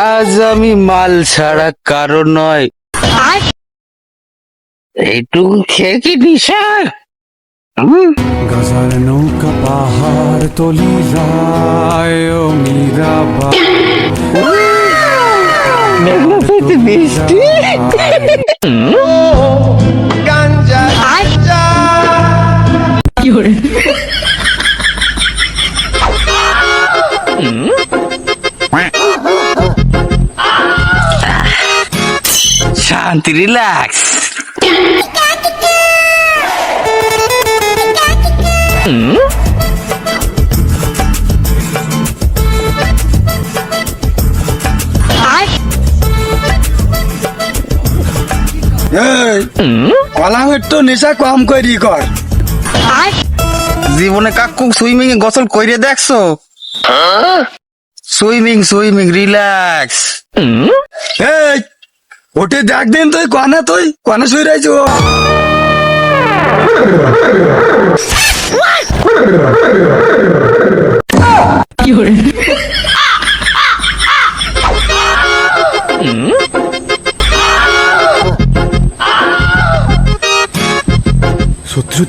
আজ আমি মাল ছাড়া কারো নয়, এইটুকু খেয়ে কি নিশা? গজার নৌকা পাহাড় তলি যায় ও মীরাবা মেঘনা পেতে বৃষ্টি। শান্তি, রিল্যাক্স। কলামের তো নেশা কম করি কর। জীবনে কাকু সুইমিং এ গোসল কইরে দেখছো? Swimming swimming, relax. এই ওটে দেখ দিন তুই কনে শুয়ে রয়েছো। শত্রু